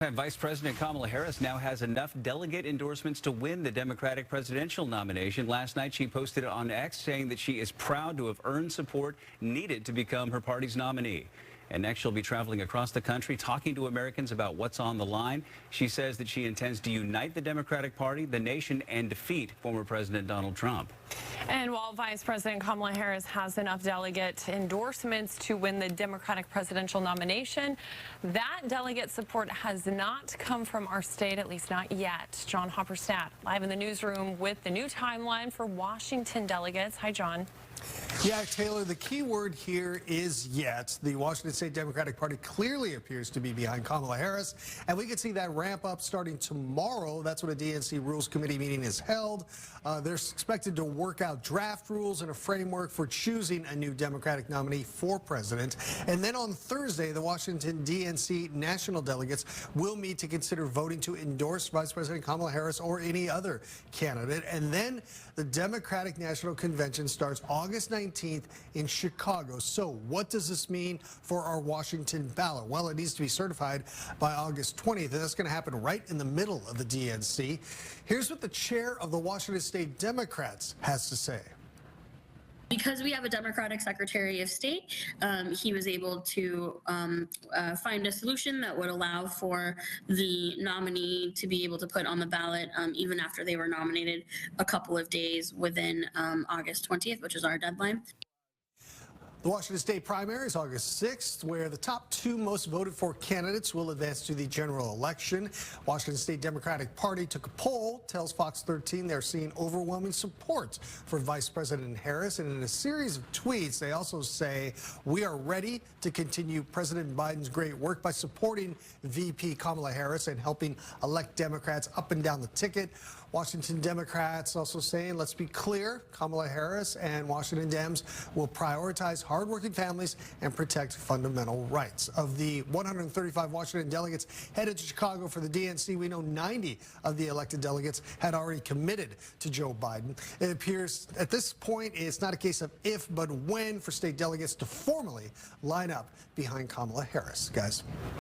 And Vice President Kamala Harris now has enough delegate endorsements to win the Democratic presidential nomination. Last night, she posted on X saying that she is proud to have earned support needed to become her party's nominee. And next, she'll be traveling across the country, talking to Americans about what's on the line. She says that she intends to unite the Democratic Party, the nation, and defeat former President Donald Trump. And while Vice President Kamala Harris has enough delegate endorsements to win the Democratic presidential nomination, that delegate support has not come from our state, at least not yet. John Hopperstadt live in the newsroom with the new timeline for Washington delegates. Hi, John. Yeah, Taylor, the key word here is yet. The Washington State Democratic Party clearly appears to be behind Kamala Harris, and we could see that ramp up starting tomorrow. That's when a DNC Rules Committee meeting is held. They're expected to work out draft rules and a framework for choosing a new Democratic nominee for president. And then on Thursday, the Washington DNC national delegates will meet to consider voting to endorse Vice President Kamala Harris or any other candidate. And then the Democratic National Convention starts August 19th in Chicago. So what does this mean for our Washington ballot? Well, it needs to be certified by August 20th, and that's going to happen right in the middle of the DNC. Here's what the chair of the Washington State Democrats has to say. Because we have a Democratic Secretary of State, he was able to find a solution that would allow for the nominee to be able to put on the ballot even after they were nominated a couple of days within August 20th, which is our deadline. The Washington State primary is August 6th, where the top two most voted for candidates will advance to the general election. Washington State Democratic Party took a poll, tells Fox 13 they're seeing overwhelming support for Vice President Harris. And in a series of tweets, they also say, we are ready to continue President Biden's great work by supporting VP Kamala Harris and helping elect Democrats up and down the ticket. Washington Democrats also saying, let's be clear, Kamala Harris and Washington Dems will prioritize hardworking families and protect fundamental rights. Of the 135 Washington delegates headed to Chicago for the DNC, we know 90 of the elected delegates had already committed to Joe Biden. It appears at this point it's not a case of if, but when for state delegates to formally line up behind Kamala Harris. Guys.